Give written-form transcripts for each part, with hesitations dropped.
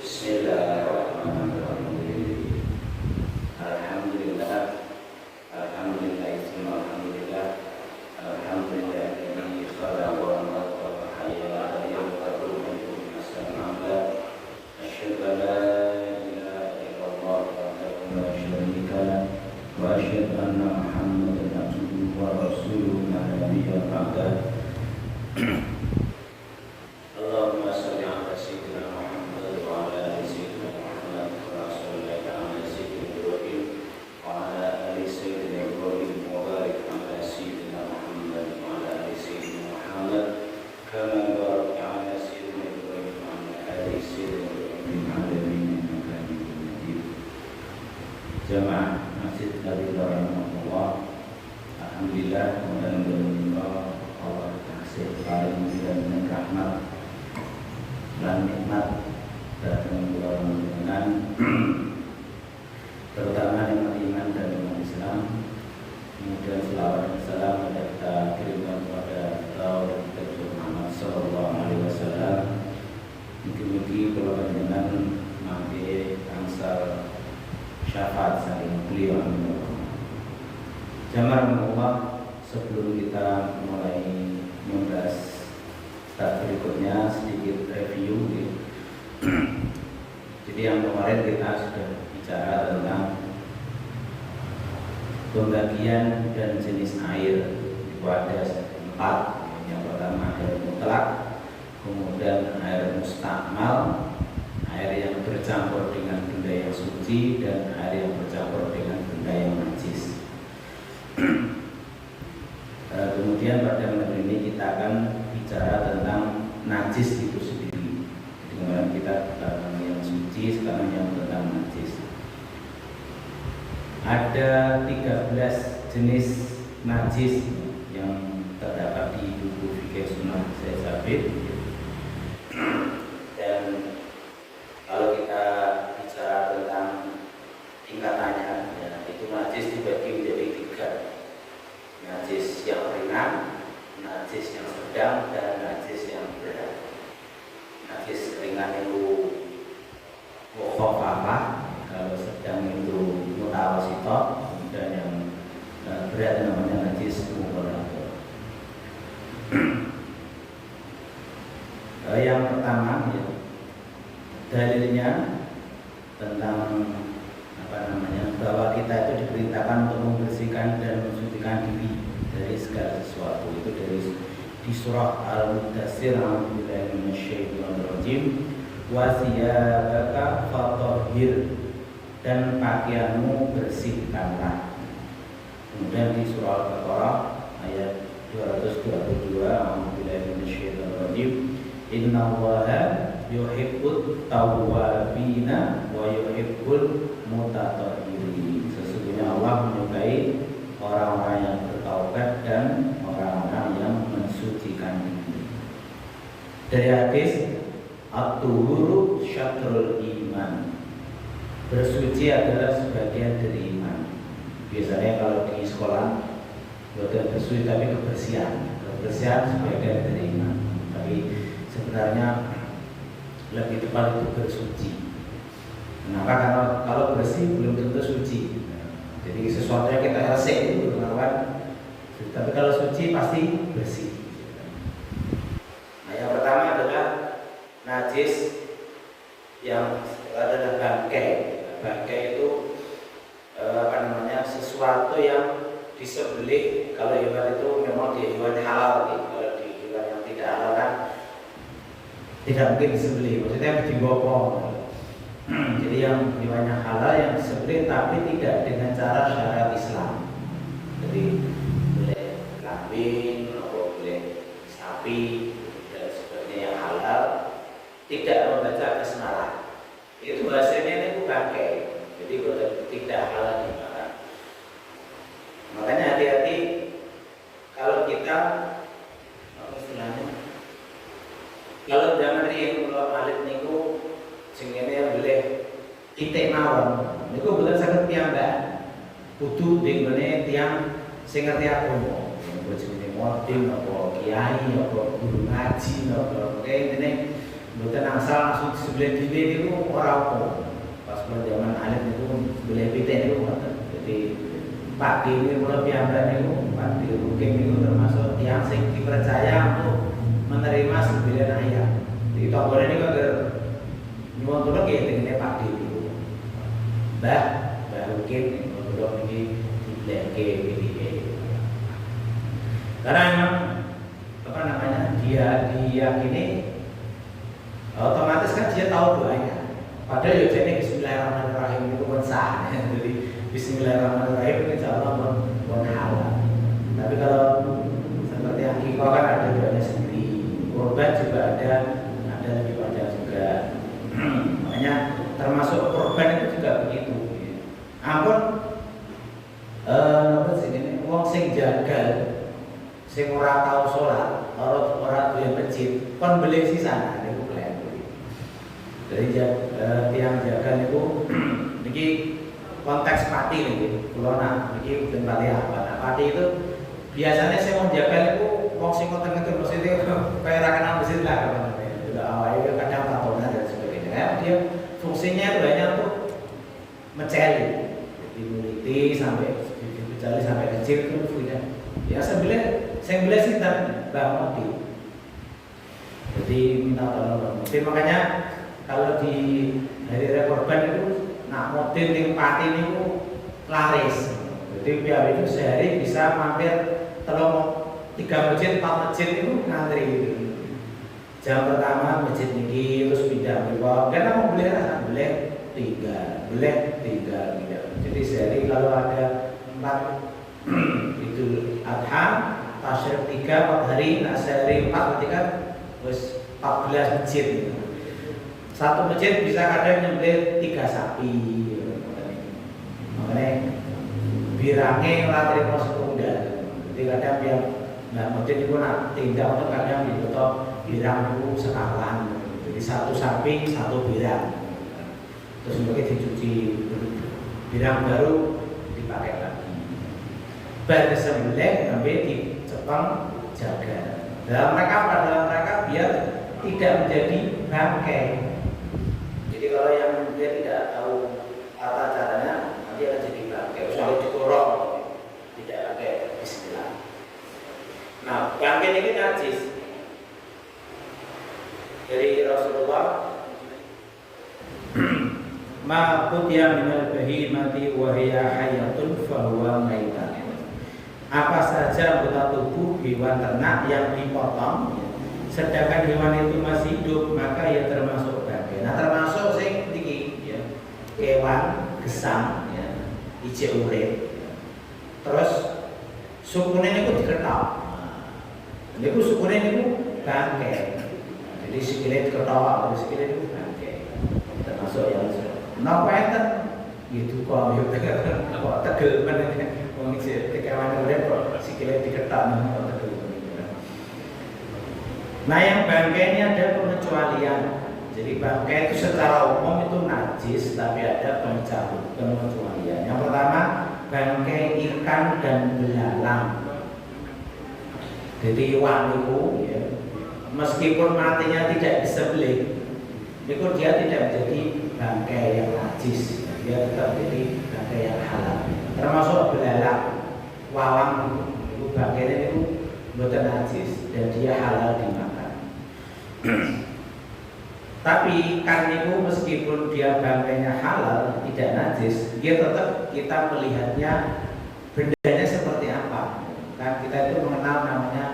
Bismillahirrahmanirrahim. Alhamdulillah. Alhamdulillah. Alhamdulillah. Alhamdulillah. Ini khalaqa wa mawta wa hayya yawma turja'un as-sama'at. Asyhadu an la ilaha illallah wahdahu la syarika lah wa asyhadu anna Muhammadan abduhu wa rasuluhu la nabiyya ba'dah. Allahumma shalli ala sayyidina Muhammad wa ala ali sayyidina Muhammad wa sallallahu ala sayyidina Ibrahim wa ala ali sayyidina Ibrahim wa barik ala sayyidina Muhammad wa ala ali sayyidina Muhammad kama barakta ala sayyidina Ibrahim wa ala ali sayyidina Ibrahim fil alamin innaka Hamidum Majid. Jamaah Masjid Rahimahullah, alhamdulillah mudah-mudahan Allah kasih paling dan rahmat dan nikmat dan dengan terutama nikmat iman dan nikmat Islam. Kemudian selawat dan salam kita kirimkan kepada Rasul Muhammad Sallallahu Alaihi Wasallam. Mungkin kalau dengan mangke angsal syafaat saling beliau. Jamaah Allah, sebelum kita mulai membahas start berikutnya sedikit review gitu. Jadi yang kemarin kita sudah bicara tentang pembagian dan jenis air. Itu ada 4. Yang pertama air mutlak, kemudian air mustakmal, air yang bercampur dengan benda yang suci, dan air yang bercampur dengan benda yang najis. Kemudian pada malam ini kita akan bicara tentang najis itu sendiri. Kemarin kita tentang yang suci, sekarang yang tentang najis. Ada 13 jenis najis yang terdapat di buku Fikih Sunnah Syekh Sabit. Dan kalau kita bicara tentang tingkatannya, ya, itu najis dibagi menjadi 3. Najis yang ringan, najis yang sedang, dan najis yang berat. Najis ringan itu mukhafafah, kalau sedang itu mutawasithah, dan yang berat namanya najis mughalladhah. Yang pertama, ya, dalilnya tentang bahwa kita itu diperintahkan untuk membersihkan dan mensucikan diri dari segala sesuatu. Itu di surah Al-Mudaththir, a'udzubillahi minasyaitonir rajim, wa thiyabaka fatahhir, dan pakaianmu bersihkanlah. Kemudian di surah Al-Baqarah ayat 222, a'udzubillahi minasyaitonir rajim, innallaha yuhibbut tawwabina wa yuhibbul mutatahhirin. Sesungguhnya Allah menyukai orang-orang yang bertaubat dan orang-orang yang mensucikan diri. Dari hadis at-tuhuru syatrul iman, bersuci adalah sebagian dari iman. Biasanya kalau di sekolah bukan bersuci tapi kebersihan sebagian dari iman. Tapi sebenarnya lebih tepat itu bersuci. Kenapa? Karena kalau bersih belum tentu suci. Jadi sesuatu yang kita resik itu berlawan. Tapi kalau suci pasti bersih. Nah, yang pertama adalah najis yang adalah bangkai. Bangkai itu sesuatu yang disembelih. Kalau hewan itu memang dia hewan halal. Kalau di hewan yang tidak halal kan tidak mungkin disembelih, maksudnya digopong. Jadi yang hewannya halal yang disembelih tapi tidak dengan cara syariat Islam. Jadi boleh kambing atau boleh sapi dan sebagainya yang halal, tidak membaca basmalah. Itu bahasanya itu bangkai. Jadi boleh tidak halal dimakan. Makanya hati-hati kalau kita istilahnya, kalau zaman riyen kula alit niku jenenge boleh titik mawon niku boten saged piyambak. Kudu denggone tiyang sing ngerti agama. Niku jenenge muadzin apa kiai apa guru ngaji apa intine Mboten asal langsung disembelih dhewe niku ora apa. Pas zaman alit niku disembelih pitik niku ngoten. Jadi Pak Dewi kula piyambak niku Pak Dewi Rukin niku termasuk tiyang sing dipercaya untuk menerima sembelihan ayam. Di tombol ini kok nyuwun tulung ya dengan Pak Dewi. Mbah Rukin nyuwun tulung iki dibelehke iki. Karena memang apa namanya dia diyakini otomatis kan dia tahu doanya. Padahal ya jadi Bismillahirrahmanirrahim itu pun sah. Jadi Bismillahirrahmanirrahim insya Allah pun halal. Tapi kalau seperti yang kita kan ada doanya sendiri. Korban juga ada lebih banyak juga. Makanya termasuk korban itu juga begitu. Ampun, wong sing jagal, sing ora tau sholat, ora doyan masjid, kon beli sisana niku kalian. Jadi tiang jagal niku niki konteks pati niki. Kula nak niki mboten pati apa. Nah, pati itu biasanya sing wong jagal niku wong sing ngoten-ngoten maksudnya kayak ra kenal masjid lah katanya. Udah awalnya kadang tahunan dan sebagainya. Dia fungsinya itu hanya untuk mencari, jadi muliti sampai mencari sampai kecil itu fungsinya. Ya saya beli sih dan Bang Moti. Jadi minta tolong Bang Moti. Makanya kalau di hari raya korban itu nak motin ting pati itu laris. Jadi biar itu sehari bisa mampir tolong 3 masjid, 4 masjid itu ngantri. Jam pertama masjid niki terus pindah bawah. Karena mau beli rasa beli 3 gitu. Jadi sehari kalau ada 4 Idul Adha, tasyrik 3 4 hari, nah sehari 4 berarti kan terus 14 masjid gitu. Satu masjid bisa kadang nyembelih 3 sapi gitu. Makanya birangnya latri pos tunggal. Jadi kadang yang nggak masjid itu nak tindak untuk kadang ditutup birang itu sekalan. Jadi 1 sapi 1 birang. Terus mungkin dicuci birang baru dipakai lagi. Bersembelih sampai di Jepang jaga. Dalam mereka biar tidak menjadi bangkai. Jadi kalau yang dia tidak tahu tata caranya nanti akan jadi bangkai. Soalnya dikorong tidak pakai Bismillah. Nah, bangkai ini najis. Dari Rasulullah ma qutiya minal bahimati wa hiya hayatun fa huwa maitan. Apa saja anggota tubuh hewan ternak yang dipotong sedangkan hewan itu masih hidup maka ya termasuk bangkai. Nah termasuk sing iki ya kewan gesang ya ijek urip. Terus sukune niku diketok. Niku sukune niku bangkai. Jadi sikile diketok, sikile niku bangkai. Termasuk yang napa enten gitu kok yo tegel meneh. Wong iki kewan urip kok sikile diketok nang tegel. Nah yang bangkai ini ada pengecualian. Jadi bangkai itu secara umum itu najis, tapi ada pengecualian. Yang pertama bangkai ikan dan belalang. Jadi iwan itu ya, meskipun matinya tidak disembelih, itu dia tidak menjadi bangkai yang najis. Dia tetap menjadi bangkai yang halal. Termasuk belalang, walang itu bangkainya itu bukan najis dan dia halal dimakan. Tapi ikan itu meskipun dia bangkainya halal tidak najis, dia tetap kita melihatnya bendanya seperti apa. Kan kita itu mengenal namanya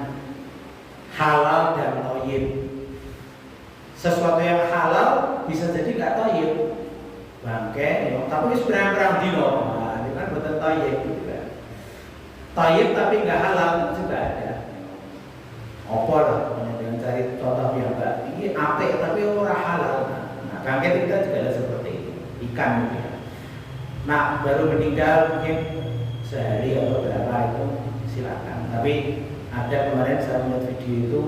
halal dan thayyib. Sesuatu yang halal bisa jadi nggak thayyib, bangkai, tapi seberang-berang dino, nah, itu kan betul thayyib juga. Thayyib tapi nggak halal juga ada. Apa lah? Dengan cari contoh yang enggak ini apik tapi orang halal. Nah, bangkai kita juga ada seperti itu, ikan gitu ya. Nah, baru meninggal mungkin sehari atau berapa itu silakan. Tapi ada kemarin saya melihat video itu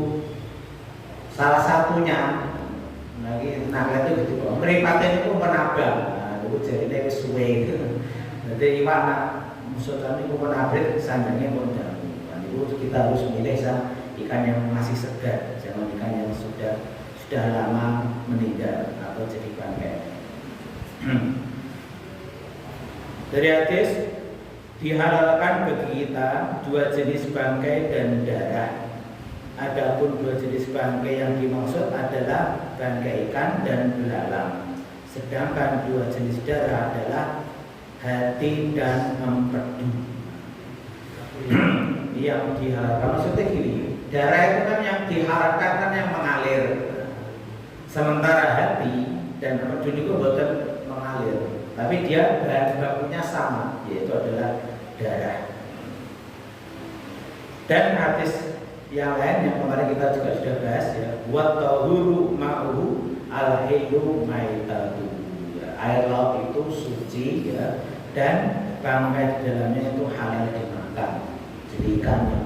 salah satunya lagi nanglet itu gitu. Meripaten itu menabang. Nah, itu jadinya kesuwe itu. Jadi iwan musuh kami itu menabrak sanjangnya pun jauh. Nah, itu kita harus milih ikan yang masih segar, jangan ikan yang sudah sudah lama meninggal atau jadi bangkai. Dari hadis, dihalalkan bagi kita dua jenis bangkai dan darah. Adapun dua jenis bangkai yang dimaksud adalah bangkai ikan dan belalang. Sedangkan dua jenis darah adalah hati dan empedu. Yang diharapkan maksudnya gini, darah itu kan yang diharapkan kan yang mengalir, sementara hati dan empedu itu bukan mengalir, tapi dia bahan bakunya sama, yaitu adalah darah. Dan hadis yang lain yang kemarin kita juga sudah bahas ya, wa tahuru ma'uhu al-hilu maitatu. Air laut itu suci ya, dan bangkai di dalamnya itu halal dimakan. Jadi ikan yang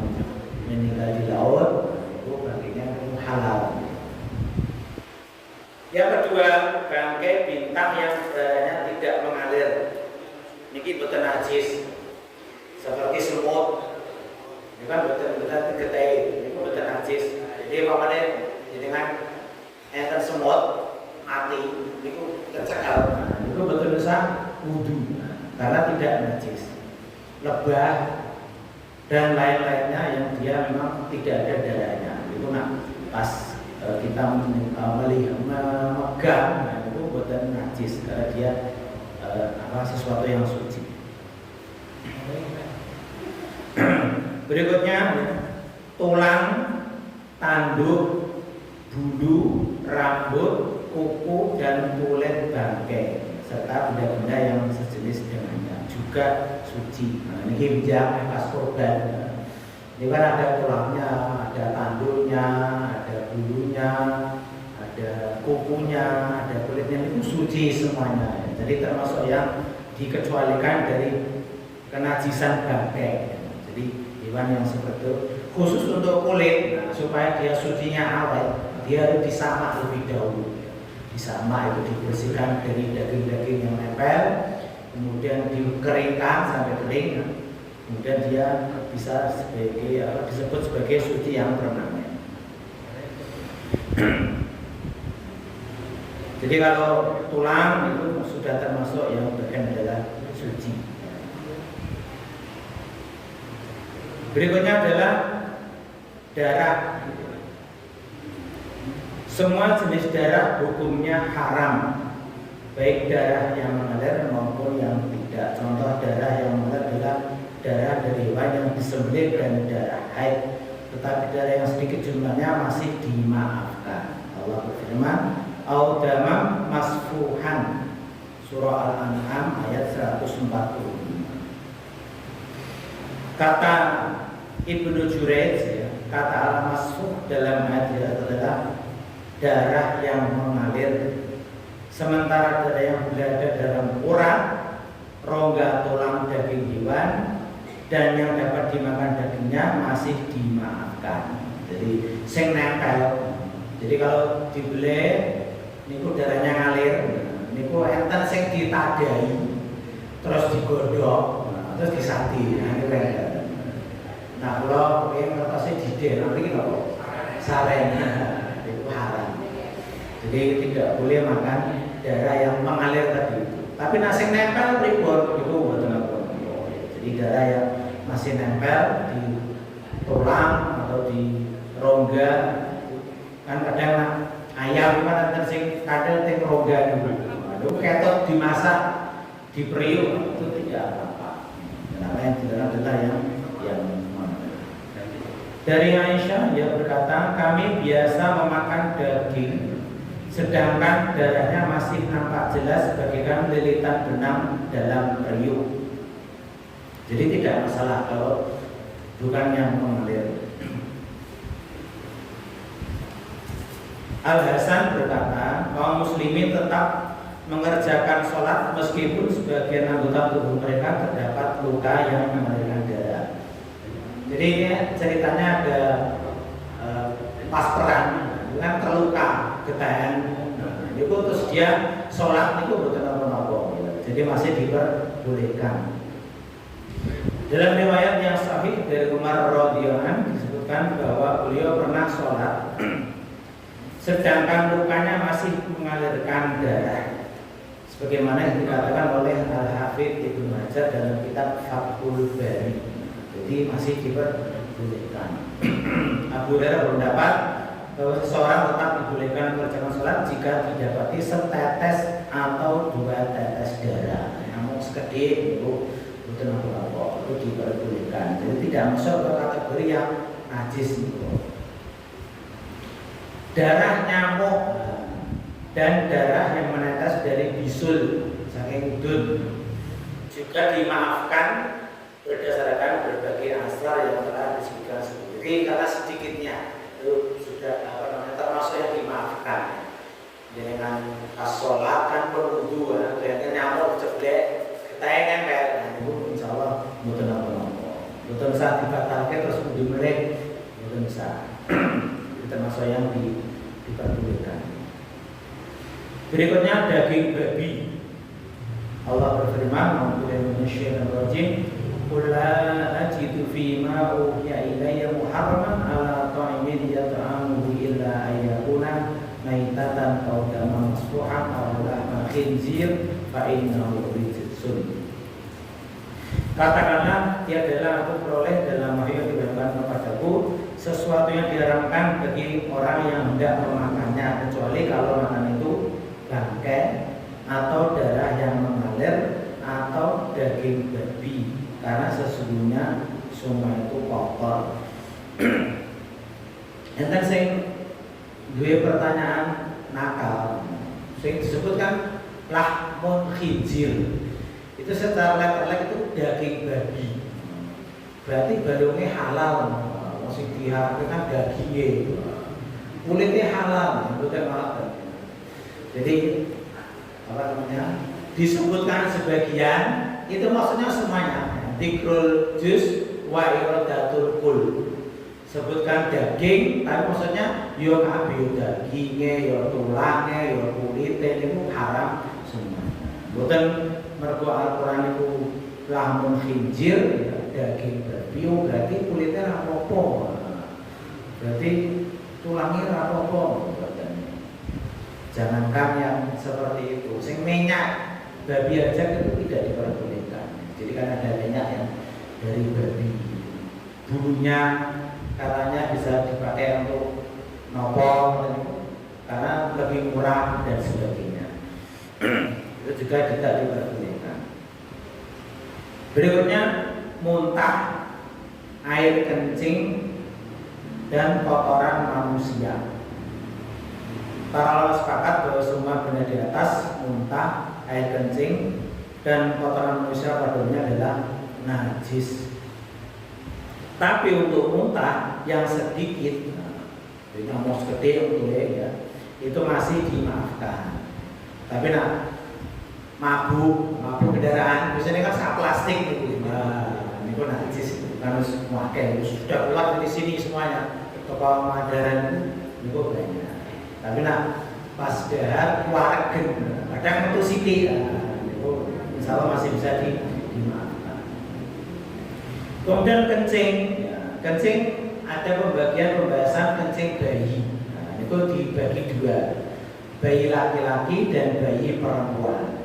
meninggal di laut itu baginya itu halal. Yang kedua, bangkai bintang yang darahnya tidak mengalir. Niki boten najis. Seperti semut. Ini kan boten getih, ini boten najis. Jadi makanya dengan enten semut mati niku tercekal. Itu betul bisa wudu karena tidak najis. Lebah dan lain-lainnya yang dia memang tidak ada darahnya. Itu pas kita melihat memegang, itu bukan najis karena dia sesuatu yang suci. Berikutnya tulang, tanduk, bulu, rambut, kuku dan kulit bangkai serta benda-benda yang sejenis dengannya juga suci. Nah, ini himjah pas korban. Ini kan ada tulangnya, ada tanduknya, ada bulunya, ada kukunya, ada kulitnya, itu suci semuanya. Jadi termasuk yang dikecualikan dari kenajisan bangkai. Jadi hewan yang seperti itu khusus untuk kulit, nah, supaya dia sucinya awet, dia harus disamak lebih dahulu. Disamak itu dibersihkan dari daging-daging yang nempel, kemudian dikeringkan sampai kering, kemudian dia bisa disebut sebagai suci yang permanen. Jadi kalau tulang itu sudah termasuk yang bagian adalah suci. Berikutnya adalah darah. Semua jenis darah hukumnya haram, baik darah yang mengalir maupun yang tidak. Contoh darah yang mengalir adalah darah dari hewan yang disembelih dan darah haid. Tetapi darah yang sedikit jumlahnya masih dimaafkan. Allah berfirman, "Au damam masfuhan." Surah Al-An'am ayat 140. Kata Ibnu Jurayj ya, kata al-masfuh dalam hadis adalah darah yang mengalir, sementara darah yang berada dalam urat, rongga tulang daging hewan dan yang dapat dimakan dagingnya masih dimaafkan. Jadi sing nempel. Jadi kalau dibeli niku darahnya ngalir, niku enten sing ditadai terus digodhog, terus disati. Nah, niku nah, kalau yang kertasnya didel, nanti kita kok sareng, itu haram. Jadi tidak boleh makan darah yang mengalir tadi itu. Tapi nasi nempel pribon itu betul apa? Jadi darah yang masih nempel di tulang atau di rongga, kan kadang ayam kan ada sing kadang ting rongga dulu. Itu ketot dimasak, diperiuk itu tidak apa-apa. Karena yang tidak adalah yang dari Aisyah dia berkata, kami biasa memakan daging sedangkan darahnya masih nampak jelas bagaikan lilitan benang dalam periuk. Jadi tidak masalah kalau bukan yang mengalir. Al-Hasan berkata, kaum muslimin tetap mengerjakan sholat meskipun sebagian anggota tubuh mereka terdapat luka yang mengalirkan darah. Jadi ini ceritanya ada pas perang, dengan terluka getahan, itu terus dia sholat itu bukan apa-apa, jadi masih diperbolehkan. Dalam riwayat yang sahih dari Umar radhiyallahu anhu disebutkan bahwa beliau pernah sholat sedangkan lukanya masih mengalirkan darah, sebagaimana yang dikatakan oleh Al-Hafidz Ibnu Hajar dalam kitab Fathul Bari. Jadi masih diperbolehkan. Abu Hurairah berpendapat bahwa seseorang tetap dibolehkan mengerjakan sholat jika didapati setetes atau 2 tetes darah. Namun sekedip itu betul-betul itu diperbolehkan. Jadi tidak masuk ke kategori yang najis itu. Darah nyamuk dan darah yang menetes dari bisul saking udun juga dimaafkan berdasarkan berbagai asar yang telah disebutkan sebelumnya. Jadi karena sedikitnya itu sudah termasuk yang dimaafkan. Dengan pas sholat kan berwudu, ternyata nyamuk ceblek, ketanya nempel, nah itu insya Allah bukan apa-apa. Bukan saat dibatalkan terus wudu melek, bukan bisa. Termasuk yang diperbolehkan. Berikutnya daging babi. Allah berfirman, "Ma'budu manusia dan rajim, qul la ajidu fi ma uhiya ilayya muharraman ala ta'imin yat'amuhu illa ayyakuna maitatan aw daman masfuhan aw lahma khinzir fa innahu rijsun." Katakanlah, tiadalah aku peroleh dalam wahyu yang diberikan kepadaku sesuatu yang diharamkan bagi orang yang hendak memakannya, kecuali kalau makan itu bangkai atau darah yang mengalir atau daging babi, karena sesungguhnya semua itu kotor. Enten sing duwe pertanyaan nakal, sing disebutkan lahmun khinzir. Itu secara letter itu daging babi. Berarti balungnya halal, masih diharapkan dagingnya. Kulitnya halal, bukan halal. Jadi apa namanya? Disebutkan sebagian, itu maksudnya semuanya. Dikrul juz wa iradatul kul. Sebutkan daging, tapi maksudnya yo kabeh dagingnya, yo tulangnya, yo kulitnya itu haram semua. Bukan mergo Al-Quran itu lahmun khinzir, ya, daging babi, berarti kulitnya rapopo, berarti tulangnya rapopo. Jangankan yang seperti itu, sing minyak babi aja itu tidak diperbolehkan. Jadi kan ada minyak yang dari babi, bulunya katanya bisa dipakai untuk nopo, karena lebih murah dan sebagainya. Itu juga tidak diperbolehkan. Berikutnya muntah, air kencing dan kotoran manusia. Para ulama sepakat bahwa semua benda di atas, muntah, air kencing dan kotoran manusia pada umumnya adalah najis. Tapi untuk muntah yang sedikit, yang mau segede ya, itu masih dimaafkan. Tapi mabuk kendaraan, biasanya kan saat plastik itu, ini pun najis, karena semua itu sudah keluar dari sini semuanya. Toko Madaran itu banyak. Tapi pas dahar keluar kadang itu siki, itu insya Allah masih bisa dimaafkan. Kemudian kencing, kencing ada pembahasan kencing bayi. Itu dibagi 2, bayi laki-laki dan bayi perempuan.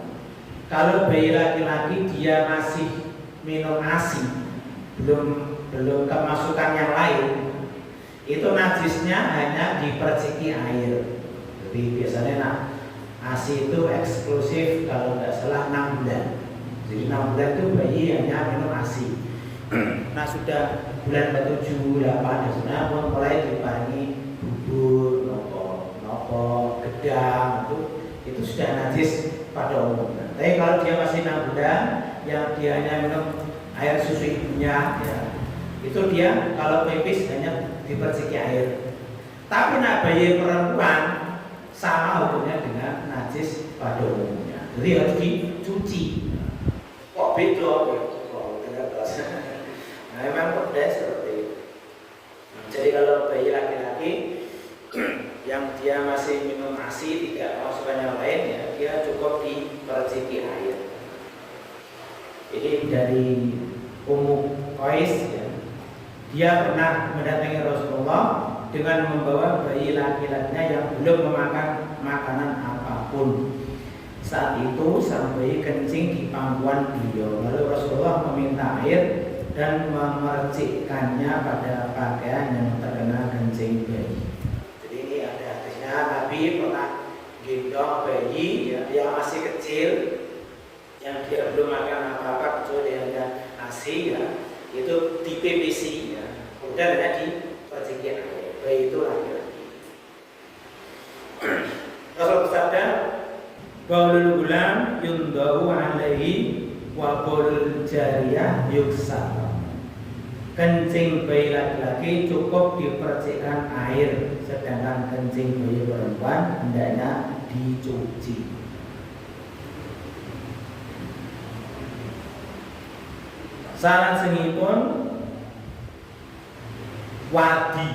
Kalau bayi laki-laki dia masih minum ASI, belum kemasukan yang lain, itu najisnya hanya diperciki air. Jadi biasanya ASI itu eksklusif kalau tidak salah 6 bulan. Jadi 6 bulan itu bayi hanya minum ASI. Nah sudah bulan ke-7, 8 dan sebenarnya pun mulai diparingi bubur, nopo, gedang, itu sudah najis pada umumnya. Tapi kalau dia masih 6 bulan, yang dia hanya minum air susu ibunya, ya, itu dia kalau pipis hanya diperciki air. Tapi bayi perempuan sama hukumnya dengan najis pada umumnya. Jadi harus dicuci. Kok beda? Nah, memang berbeda seperti itu. Jadi kalau bayi laki-laki yang dia masih minum ASI, tidak masukkan yang lain, ya dia cukup diperciki air. Ini dari Ummu Qais, ya. Dia pernah mendatangi Rasulullah dengan membawa bayi laki-lakinya yang belum memakan makanan apapun. Saat itu sang bayi kencing di pangkuan beliau. Lalu Rasulullah meminta air dan memercikkannya pada pakaian yang terkena kencing bayi. Jadi ini ada hadisnya, Nabi pernah gendong bayi yang masih kecil, yang dia belum makan apa-apa kecuali hanya ASI itu di PPC kemudian hanya dipercikin air. Bayi itu laki-laki. Rasul bersabda, "Baulul gulam yundau alaihi wa baulul jariyah yuksar." Kencing bayi laki-laki cukup dipercikkan air, sedangkan kencing bayi perempuan hendaknya dicuci. Saran sengipun wadi,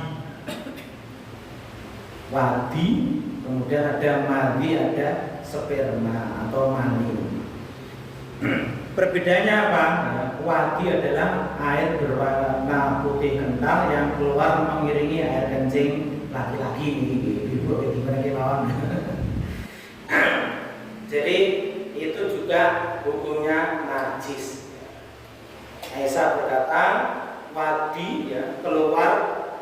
kemudian ada madhi, ada sperma atau mani. Perbedaannya apa? Wadi adalah air berwarna putih kental yang keluar mengiringi air kencing laki-laki. Jadi itu juga hukumnya najis. Aisyah berkata, wadi keluar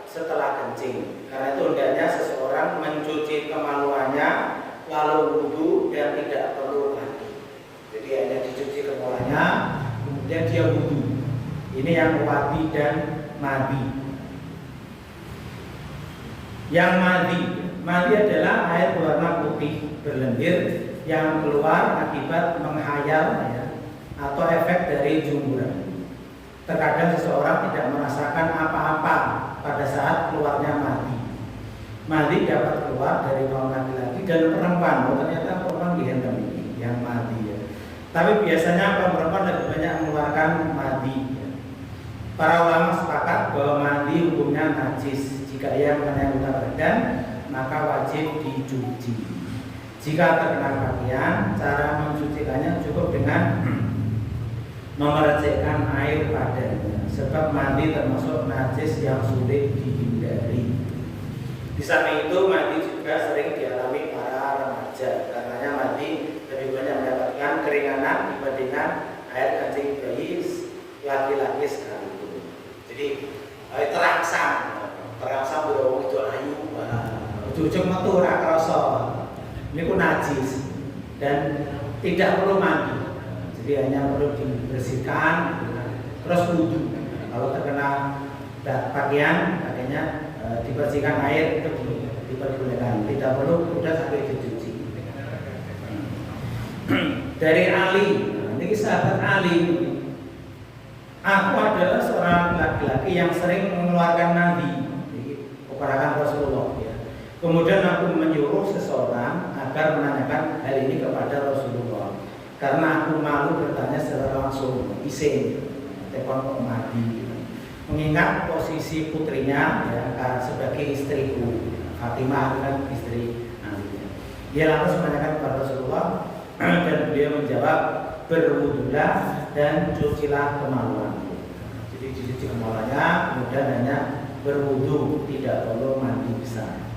setelah kencing. Karena itu hendaknya seseorang mencuci kemaluannya lalu wudu dan tidak perlu mandi. Jadi hanya dicuci kemaluannya, kemudian dia wudu. Ini yang wadi dan madi. Yang madi adalah air berwarna putih berlendir yang keluar akibat menghayal atau efek dari jumburan. Terkadang seseorang tidak merasakan apa-apa pada saat keluarnya madi. Madi dapat keluar dari kaum laki-laki dan perempuan. Ternyata perempuan dihendam ini yang madi. Tapi biasanya kaum perempuan lebih banyak mengeluarkan madi. Para ulama sepakat bahwa madi hukumnya najis. Jika ia mengenai anggota badan, maka wajib dicuci. Jika terkena pakaian, cara mencucikannya cukup dengan memercikkan air padanya, sebab mandi termasuk najis yang sulit dihindari. Di samping itu mandi juga sering dialami para remaja, karenanya mandi lebih banyak mendapatkan keringanan dibandingkan air kencing bayi laki-laki sekalipun. Jadi terangsang berwong itu ayu, ujung metu ora krasa. Niku najis dan tidak perlu mandi. Jadi hanya perlu dibersihkan terus wudu. Kalau terkena pakaiannya dibersihkan air itu diperbolehkan, tidak perlu udah sampai dicuci. Dari Ali, ini sahabat Ali, aku adalah seorang laki-laki yang sering mengeluarkan madi, keponakan Rasulullah. Kemudian aku menyuruh seseorang agar menanyakan hal ini kepada Rasulullah. Karena aku malu bertanya secara langsung, isin, telepon kok madi. Mengingat posisi putrinya sebagai istriku, Fatimah kan istri nantinya. Dia langsung menanyakan kepada Rasulullah dan beliau menjawab, berwudulah dan cucilah kemaluanmu. Jadi dicuci kemaluannya, kemudian hanya berwudu, tidak perlu mandi besar.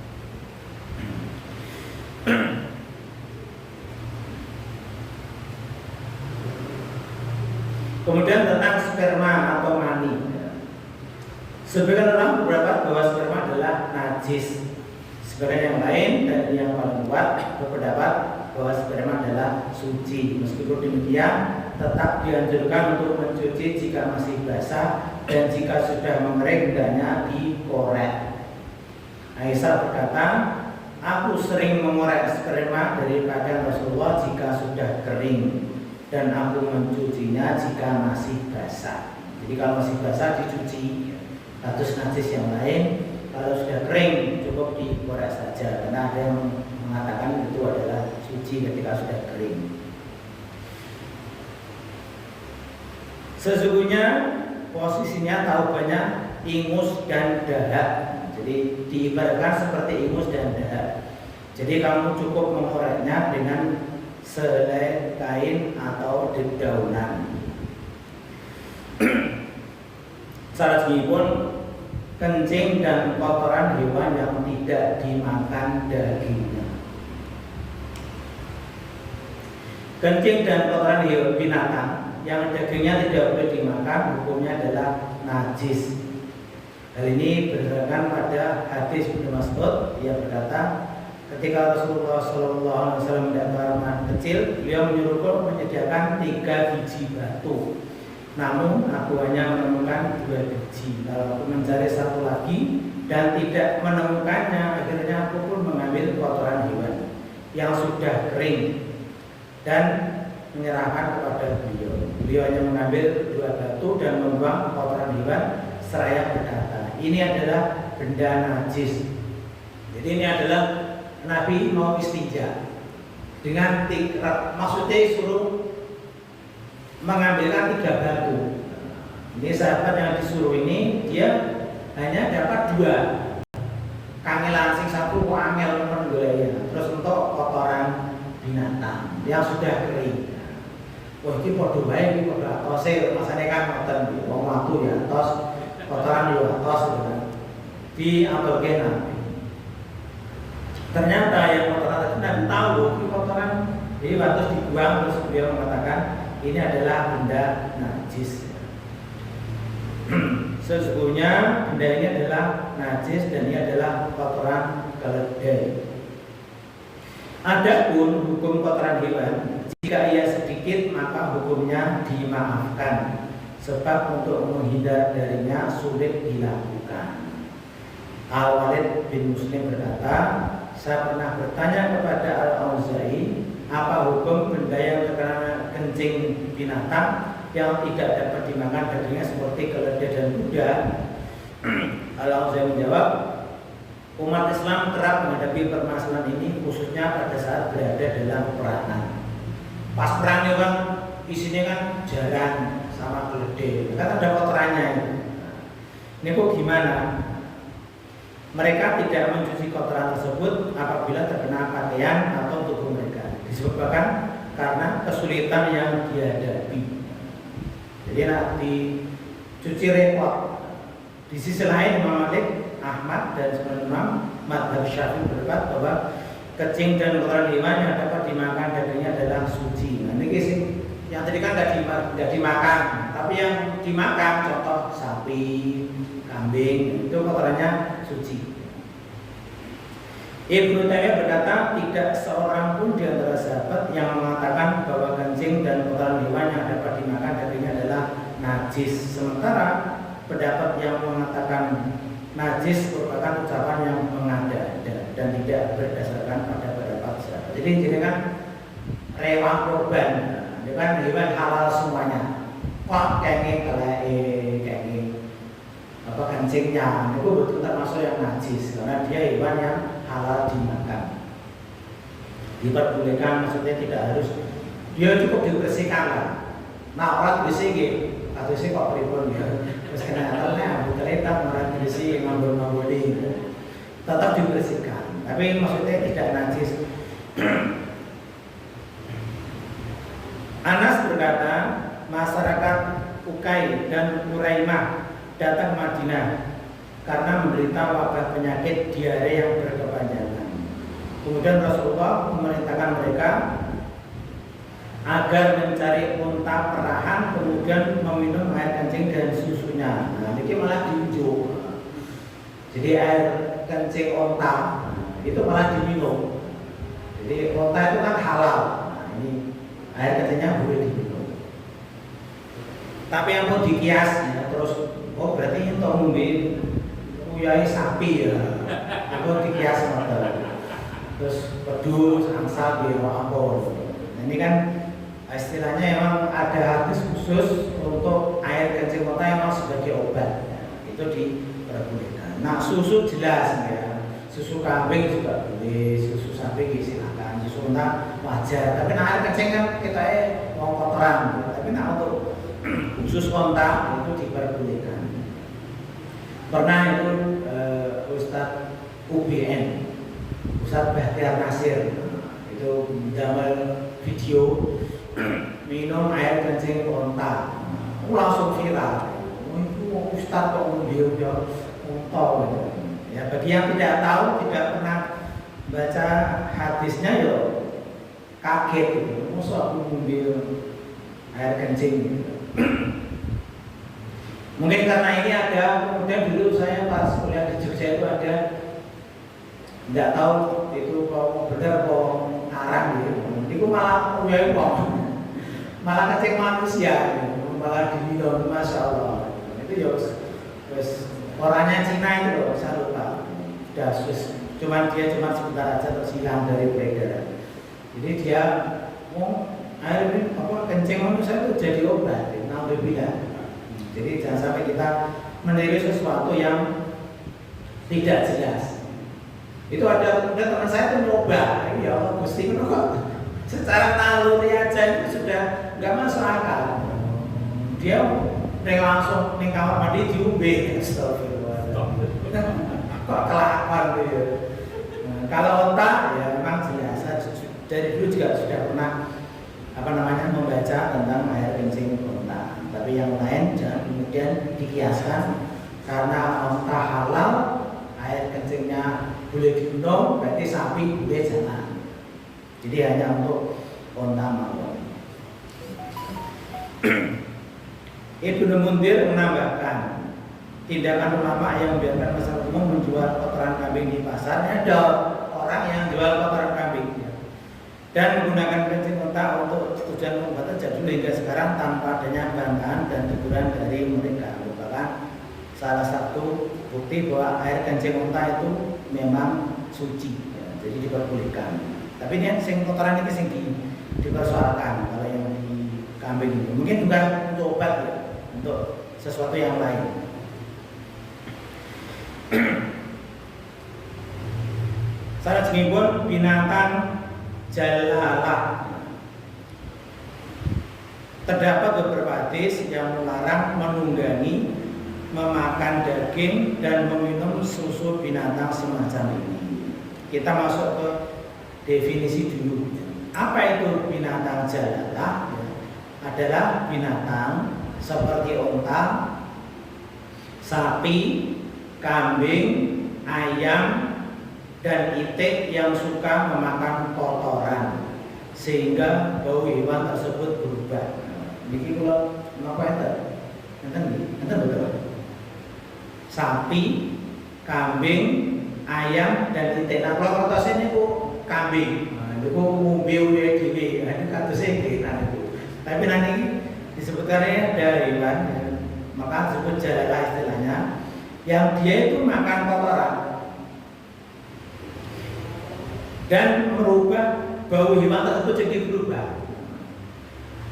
Kemudian tentang sperma atau mani. Sebagian orang berpendapat bahwa sperma adalah najis. Sebagian yang lain dan yang paling kuat berpendapat bahwa sperma adalah suci. Meskipun demikian, tetap dianjurkan untuk mencuci jika masih basah dan jika sudah mengering hendaknya dikorek. Aisyah berkata, aku sering mengorek sperma dari pakaian Rasulullah jika sudah kering, dan aku mencucinya jika masih basah. Jadi kalau masih basah dicuci, status najis yang lain. Kalau sudah kering cukup dikorek saja, karena ada yang mengatakan itu adalah suci ketika sudah kering. Sesungguhnya posisinya taubannya ingus dan dahak. Jadi diibaratkan seperti ingus dan dahak. Jadi kamu cukup mengoreknya dengan selai kain atau dedaunan. Salah satu pun kencing dan kotoran hewan yang tidak dimakan dagingnya. Kencing dan kotoran hewan binatang yang dagingnya tidak boleh dimakan, hukumnya adalah najis. Hal ini berdasarkan pada hadis Ibnu Mas'ud yang berkata, ketika Rasulullah SAW mendapat anak kecil, beliau menyuruhku menyediakan 3 biji batu. Namun aku hanya menemukan 2 biji. Lalu aku mencari satu lagi dan tidak menemukannya. Akhirnya aku pun mengambil kotoran hewan yang sudah kering dan menyerahkan kepada beliau. Beliau hanya mengambil 2 batu dan membuang kotoran hewan seraya berkata, ini adalah benda najis. Jadi ini adalah Nabi mau istinja dengan maksudnya suruh mengambilkan 3 batu. Ini sahabat yang disuruh ini dia hanya dapat 2. Kangelan sing satu angel menggoleknya. Terus untuk kotoran binatang yang sudah kering. Wah, ini padha wae iki padha atose masane kan ngoten wong watu ya atos kotoran yo atos gitu. Diaturke Nabi. Ternyata yang kotoran tadi Nabi tahu loh ini kotoran jadi terus dibuang, terus beliau mengatakan ini adalah benda najis. Sesungguhnya benda ini adalah najis dan ini adalah kotoran keledai. Adapun hukum kotoran hewan, jika ia sedikit maka hukumnya dimaafkan, sebab untuk menghindar darinya sulit dilakukan. Al-Walid bin Muslim berkata, saya pernah bertanya kepada Al-Auza'i, apa hukum benda yang terkena kencing binatang yang tidak dapat dimakan dagingnya seperti keledai dan kuda? Al-Auza'i menjawab, umat Islam kerap menghadapi permasalahan ini khususnya pada saat berada dalam peperangan. Pas perang ya kan, isinya kan jarang sama keledai, kan ada kotorannya. Ini kok gimana? Mereka tidak mencuci kotoran tersebut apabila terkena pakaian atau tubuh mereka, disebabkan karena kesulitan yang dihadapi. Jadi nanti cuci repot. Di sisi lain Imam Malik, Ahmad dan sebagian Imam Madzhab Syafi'i berpendapat bahwa kencing dan kotoran hewan yang dapat dimakan dagingnya adalah suci. Nah, ini sih yang tadi kan tidak dimakan, tapi yang dimakan contoh sapi, kambing itu kotorannya suci. Ibnu Taimiyah berkata, tidak seorang pun di antara sahabat yang mengatakan bahwa kencing dan kotoran hewan yang dapat dimakan dagingnya adalah najis. Sementara pendapat yang mengatakan najis merupakan ucapan yang mengada-ada dan tidak berdasarkan pada pendapat sahabat. Jadi kan rewang korban, itu kan hewan halal semuanya. Kok kenging kenging apa kencingnya itu betul termasuk yang najis karena dia hewan yang halal dimakan. Diperbolehkan, maksudnya tidak harus dia cukup dibersihkan lah. Nah orang bersih gitu, atau sih kok pripun ya. Terus kenatalnya bukan letak orang bersih ngambul-ngambuli gitu. Tetap dibersihkan, tapi maksudnya tidak najis. Anas berkata, masyarakat Ukai dan Uraimah datang Madinah karena menderita wabah penyakit diare yang berkepanjangan. Kemudian Rasulullah memerintahkan mereka agar mencari unta perahan, kemudian meminum air kencing dan susunya. Nah, ini malah diunjuk. Jadi air kencing unta itu malah diminum. Jadi unta itu kan halal. Nah, ini air kencingnya boleh diminum. Tapi yang mau dikias ya, terus oh berarti itu ngombe uyai sapi ya. Aku dikias modal. Terus pedus, angsa, biwa, apa. Nah, ini kan istilahnya memang ada hadis khusus untuk air kencing unta memang sebagai obat. Ya, itu diperbolehkan. Nah, susu jelas ya. Susu kambing juga boleh, susu sapi silakan, susu unta wajar. Tapi air kencing kan kita mau kotoran. Tapi nah untuk khusus unta itu diperbolehkan. Pernah itu Ustadz UBN, Ustadz Bahtiar Nasir itu gambar video minum air kencing unta, langsung viral. Itu Ustadz kok dia unta gitu. Ya bagi yang tidak tahu, tidak pernah baca hadisnya ya kaget gitu. Masa aku ngambil air kencing gitu. Mungkin karena ini ada, kemudian dulu saya pas kuliah di Jogja itu ada, tidak tahu itu kalau benar kalau ngarang gitu. Itu malah malah kencing manusia gitu. Malah dibilang Masya Allah. Itu ya orangnya Cina itu loh, saya lupa. Sudah cuman dia cuma sebentar aja terus hilang dari peredaran. Jadi dia air ini apa kencing manusia itu jadi obat, alhamdulillah. Jadi jangan sampai kita meniru sesuatu yang tidak jelas. Itu ada teman saya itu nyoba, ya Allah Gusti kok secara naluri aja itu sudah nggak masuk akal. Dia langsung di kamar mandi diumbe, astagfirullah. Kok kelakuan gitu. Nah, kalau otak ya memang jelas. Dari dulu juga sudah pernah membaca tentang air kencing unta. Tapi yang lain jangan kemudian dikiaskan karena unta halal, air kencingnya boleh diminum, berarti sapi boleh jangan. Jadi hanya untuk unta mawon. Ibnu Mundir menambahkan, tindakan ulama yang membiarkan masyarakat umum menjual kotoran kambing di pasar. Ada orang yang jual kotoran kambing dan menggunakan kencing unta untuk tujuan pengobatan sejak dulu hingga sekarang tanpa adanya bantahan dan teguran dari mereka. Merupakan salah satu bukti bahwa air kencing unta itu memang suci, ya, jadi diperbolehkan. Tapi ini yang kotoran itu yang dipersoalkan kalau yang di kambing itu. Mungkin bukan untuk obat ya, untuk sesuatu yang lain. Salah pun binatang jalalah. Terdapat beberapa hadis yang melarang menunggangi, memakan daging dan meminum susu binatang semacam ini. Kita masuk ke definisi dulu. Apa itu binatang jalalah? Adalah binatang seperti unta, sapi, kambing, ayam, dan itik yang suka memakan kotoran sehingga bau hewan tersebut berubah. Jadi kalau apa itu? Enten betul. Sapi, kambing, ayam, dan itik. Nah kalau kertasnya itu kambing, itu ngombe dhewe, itu katusnya itu. Tapi nanti disebutkannya ada hewan, maka disebut jalalah istilahnya, yang dia itu makan kotoran dan merubah bau hewan tersebut jadi berubah.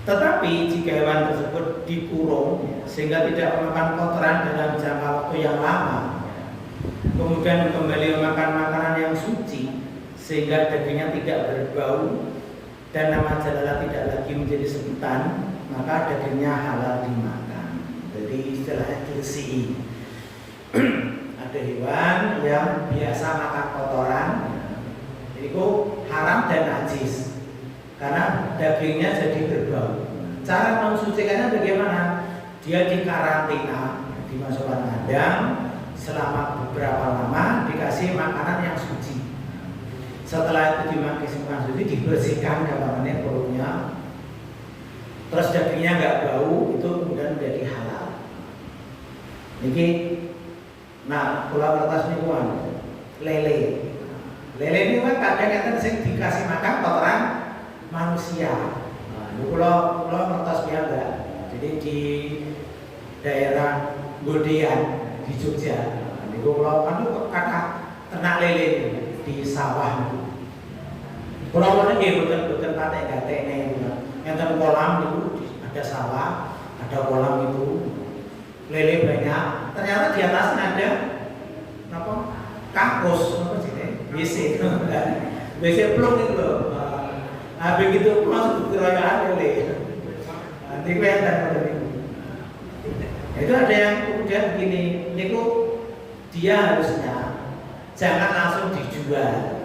Tetapi jika hewan tersebut dikurung sehingga tidak memakan kotoran dalam jangka waktu yang lama, kemudian kembali memakan makanan yang suci sehingga dagingnya tidak berbau dan nama jalalah tidak lagi menjadi sebutan, maka dagingnya halal dimakan. Jadi istilahnya dirsihi. Ada hewan yang biasa makan kotoran, itu haram dan najis karena dagingnya jadi berbau. Cara mensucikannya bagaimana? Dia dikarantina, dimasukkan kandang selama beberapa lama, dikasih makanan yang suci. Setelah itu dimakan makanan suci, dibersihkan gampangnya perutnya, terus dagingnya nggak bau, itu kemudian menjadi halal. Jadi, nah pulau kertas ini lele. Lele ini kan kadang-kadang dikasih makan kotoran manusia. Nah, ini pulau kertas biasa. Jadi di daerah Godean di Jogja. Nah, ini pulau kan itu kata ternak lele di sawah itu. Pulau ini betul-betul patek-patek ini. Yang kolam itu ada sawah, ada kolam itu. Lele banyak. Ternyata di atasnya ada apa? Kampus, apa sih? WC, WC plung itu loh. Habis itu langsung dikeroyokan lele. Nanti kelihatan pada itu. Itu ada yang kemudian begini, niku dia harusnya jangan langsung dijual.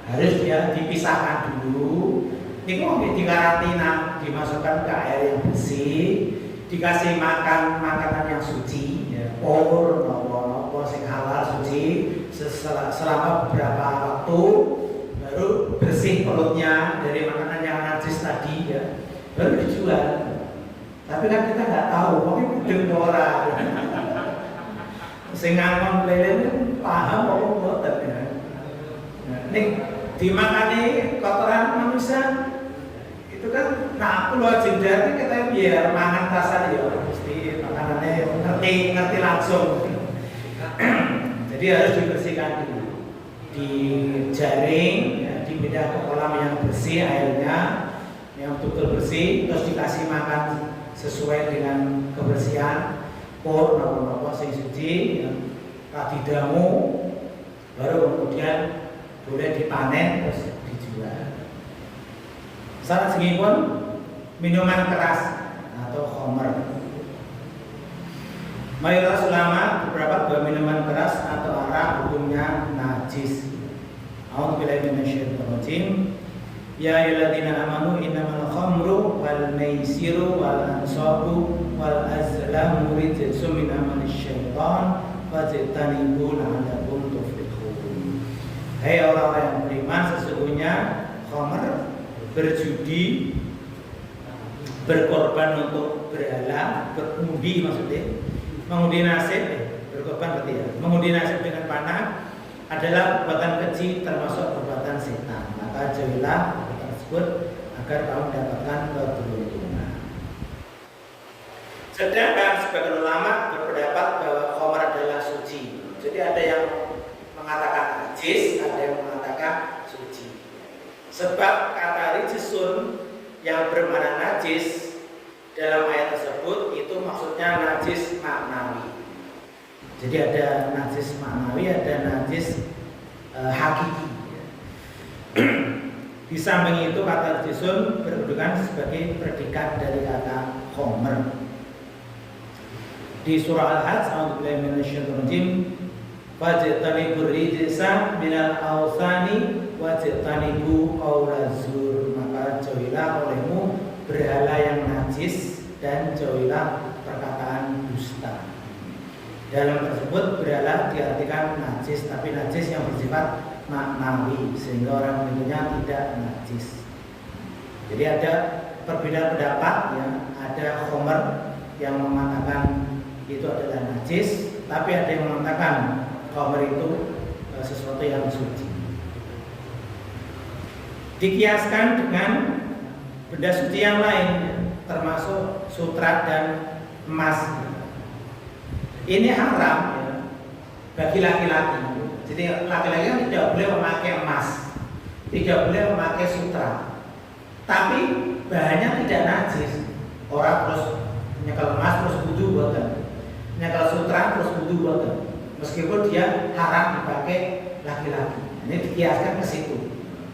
Harus dia dipisahkan dulu. Niku di karantina, dimasukkan ke air yang bersih, dikasih makan makanan yang suci, ya, nopo sing suci selama beberapa waktu, baru bersih perutnya dari makanan yang najis tadi ya, baru dijual. Tapi kan kita nggak tahu, mungkin mudeng ora. Sing ngangkon lele paham apa mboten ya. Ning dimakani kotoran manusia itu kan nah keluar jendela kita biar mangan tasan ya mesti makanannya ngerti langsung. Jadi harus dibersihkan dulu, dijaring ya, dipindah ke kolam yang bersih airnya, yang betul bersih, terus dikasih makan sesuai dengan kebersihan por nopo sing suci ya, radidamu, baru kemudian boleh dipanen terus dijual. Salah segi pun minuman keras atau khamr. Mayoritas ulama berpendapat bahwa minuman keras atau arak hukumnya najis. A'udzubillahi minasyaitonir rajim. Ya ayyuhalladzina amanu innamal khamru wal maisiru wal ansabu wal azlamu rijsun min amalis syaitan fajtanibu la'allakum tuflihun. Hai orang-orang yang beriman, sesungguhnya khamr, berjudi, berkorban untuk berhala, berundi maksudnya, mengundi nasib, berkorban berarti ya, mengundi nasib dengan panah adalah perbuatan keji termasuk perbuatan setan. Maka jauhilah perbuatan tersebut agar kamu mendapatkan keberuntungan. Sedangkan sebagian ulama berpendapat bahwa khamr adalah suci. Jadi ada yang mengatakan najis, ada yang mengatakan suci. Sebab kata rijsun yang bermakna najis dalam ayat tersebut itu maksudnya najis maknawi. Jadi ada najis maknawi, ada najis hakiki. Di samping itu kata rijsun berkedudukan sebagai predikat dari kata khamr. Di surah Al-Hajj, a'udzubillahi minasyaitonir rajim, fajtanibur rijsa minal awsani wajtanibu qaulaz zur. Maka jauhilah olehmu berhala yang najis dan jauhilah perkataan dusta. Dalam tersebut berhala diartikan najis, tapi najis yang bersifat maknawi sehingga orang mengenalnya tidak najis. Jadi ada perbedaan pendapat ya, ada khamr yang mengatakan itu adalah najis, tapi ada yang mengatakan khamr itu sesuatu yang suci. Dikiaskan dengan benda suci yang lain, termasuk sutra dan emas. Ini haram ya, bagi laki-laki. Jadi laki-laki kan tidak boleh memakai emas, tidak boleh memakai sutra. Tapi bahannya tidak najis. Orang terus nyekel emas terus wudu buatan, nyekel sutra terus wudu buatan. Meskipun dia haram dipakai laki-laki. Ini dikiaskan ke situ.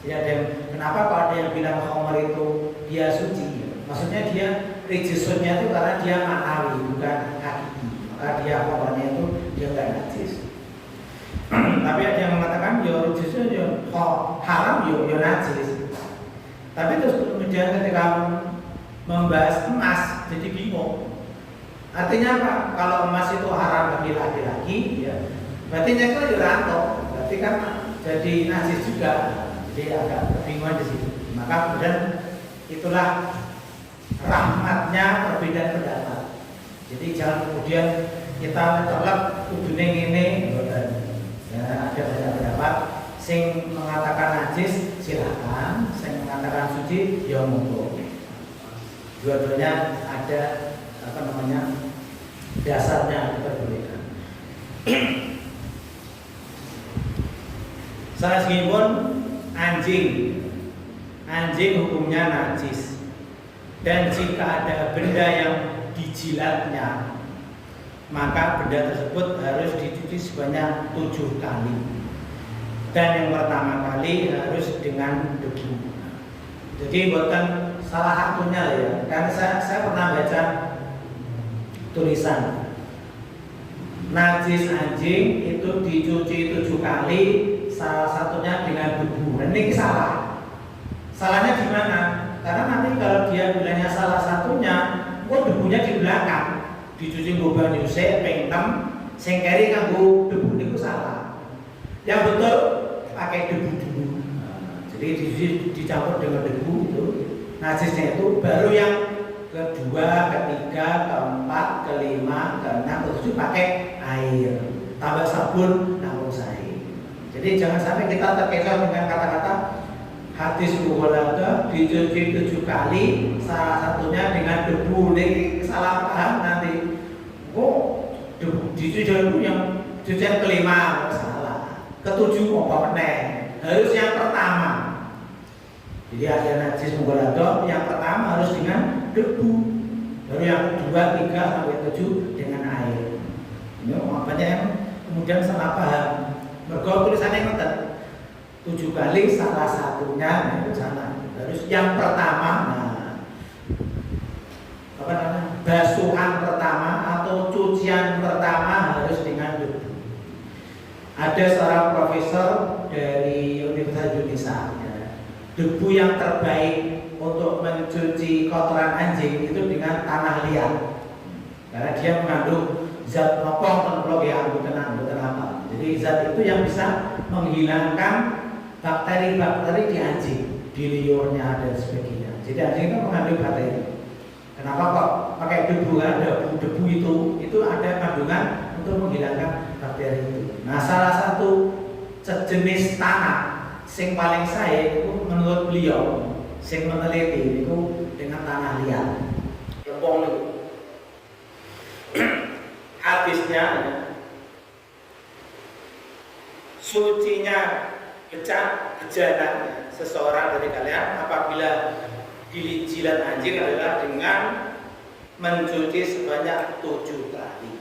Jadi ada yang, kenapa kalau ada yang bilang khamr itu dia suci? Maksudnya dia rijsunnya itu karena dia maknawi bukan hakiki. Maka dia khamrnya itu dia tidak najis. Tapi ada yang mengatakan yo rijsun yo haram yo najis. Tapi terus kemudian ketika membahas emas jadi bingung. Artinya apa? Kalau emas itu haram bagi laki-laki ya, berarti nyekel yo rantok. Berarti kan jadi najis juga. Jadi agak kebingungan di situ. Maka kemudian itulah rahmatnya perbedaan pendapat. Jadi jangan kemudian kita terlep kudune ngene ya, ada banyak pendapat. Sing mengatakan najis silakan, sing mengatakan suci ya monggo. Dua-duanya ada dasarnya diperbolehkan. Salah segi pun anjing hukumnya najis, dan jika ada benda yang dijilatnya maka benda tersebut harus dicuci sebanyak 7 kali, dan yang pertama kali harus dengan debu. Jadi bukan salah satunya ya, karena saya pernah baca tulisan najis anjing itu dicuci 7 kali, salah satunya dengan debu. Ini salah. Salahnya di mana? Karena nanti kalau dia bilangnya salah satunya, kok debunya di belakang, dicuci nggo banyu sik ping 6, sing keri kanggo debu niku salah. Yang betul pakai debu dulu. Jadi dicampur dengan debu itu najisnya itu, baru yang kedua, ketiga, keempat, kelima, keenam, ketujuh pakai air, tambah sabun, namun air. Jadi jangan sampai kita terkecoh dengan kata-kata hadis mughaladah dicuci 7 kali, salah satunya dengan debu. Ini salah paham nanti. Oh, debu dicuci debu yang cucian kelima, salah. Ketujuh apa meneh? Harus yang pertama. Jadi ada najis mughaladah, yang pertama harus dengan debu, baru yang kedua, 3 sampai 7 dengan air. Ini banyak yang kemudian salah paham. Mergo tulisannya ngoten, 7 kali, salah satunya itu sana. Harus yang pertama, apa namanya, basuhan pertama atau cucian pertama harus dengan debu. Ada seorang profesor dari Universitas Indonesia, debu yang terbaik untuk mencuci kotoran anjing itu dengan tanah liat, karena dia mengandung zat nopong ya, anggota apa. Jadi zat itu yang bisa menghilangkan bakteri-bakteri di anjing, di liurnya dan sebagainya. Jadi anjing itu mengandung bakteri. Kenapa kok pakai debu? Ada debu itu ada kandungan untuk menghilangkan bakteri itu. Nah, salah satu sejenis tanah sing paling saya itu menurut beliau sing meneliti itu dengan tanah liat. Lempong itu. Habisnya sucinya bejana seseorang dari kalian apabila jilat anjing adalah dengan mencuci sebanyak 7 kali.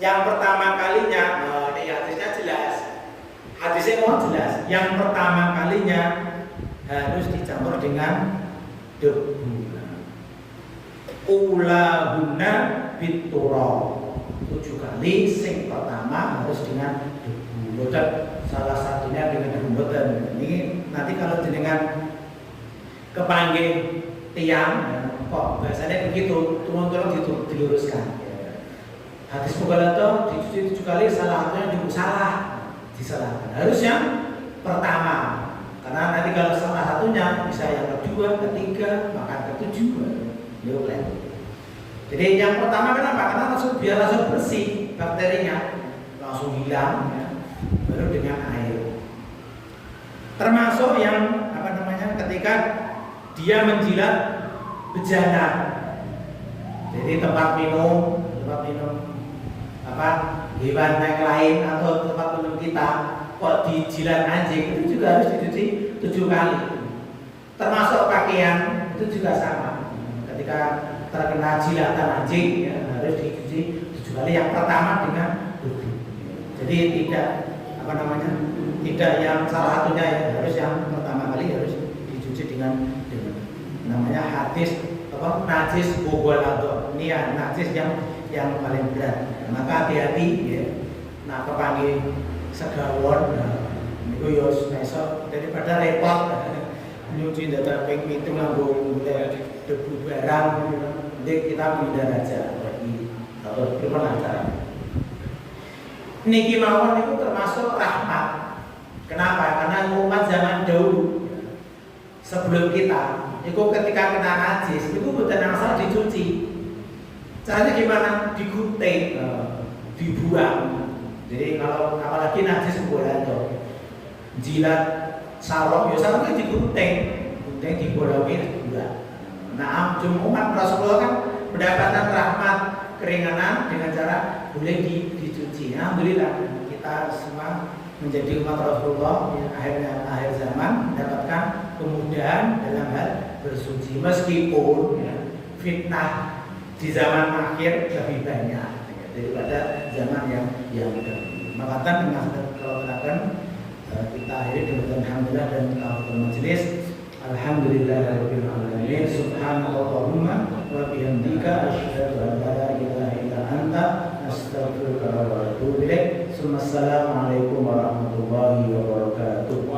Yang pertama kalinya, ini hadisnya jelas. Hadisnya mau jelas. Yang pertama kalinya harus dicampur dengan debu. Ulahunna biturab. 7 kali. Sing pertama harus dengan debu. Boten salah satunya dengan debu boten. Ini nanti kalau jenengan kepanggil tiang, kok bahasanya begitu, tolong diluruskan. Hadis mughaladah dicuci 7 kali, salah satunya juga salah. Disalahkan. Harus yang pertama, karena nanti kalau salah satunya bisa yang kedua, ketiga, maka ketujuh. Jadi yang pertama kenapa? Karena biar langsung bersih bakterinya, langsung hilang, ya. Baru dengan air. Termasuk yang ketika dia menjilat bejana, jadi tempat minum hewan yang lain atau tempat minum kita kok dijilat anjing, itu juga harus dicuci 7 kali. Termasuk pakaian itu juga sama. Ketika terkena jilatan anjing ya, harus dicuci 7 kali. Yang pertama dengan debu. Jadi tidak tidak yang salah satunya ya, harus yang pertama kali harus dicuci dengan namanya hadis najis mughaladah. Ini ya najis yang paling berat. Maka hati-hati ya. Nah, kepanggil segawon niku yo esuk daripada repot nyuci data ping 7 nganggo debu barang, nanti kita pindah aja lagi atau gimana cara. Niki mawon itu termasuk rahmat. Kenapa? Karena umat zaman dahulu sebelum kita itu ketika kena najis itu bukan asal dicuci. Caranya gimana? Digunting, dibuang. Jadi kalau apalagi najis mughaladah, jilat sarung, ya sarungnya digunting, dibolongin dibuang. Nah, umat Rasulullah kan mendapatkan rahmat keringanan dengan cara boleh dicuci. Alhamdulillah kita semua menjadi umat Rasulullah ya, akhir zaman mendapatkan kemudahan dalam hal bersuci, meskipun ya, fitnah di zaman akhir lebih banyak ya, daripada zaman yang dahulu. Maka kalau katakan kita akhiri dengan alhamdulillah dan kafaratul majelis. Alhamdulillahirabbil alamin. Subhanallahumma wa bihamdika asyhadu an la ilaha illa anta astaghfiruka wa atubu ilaik. Assalamualaikum warahmatullahi wabarakatuh.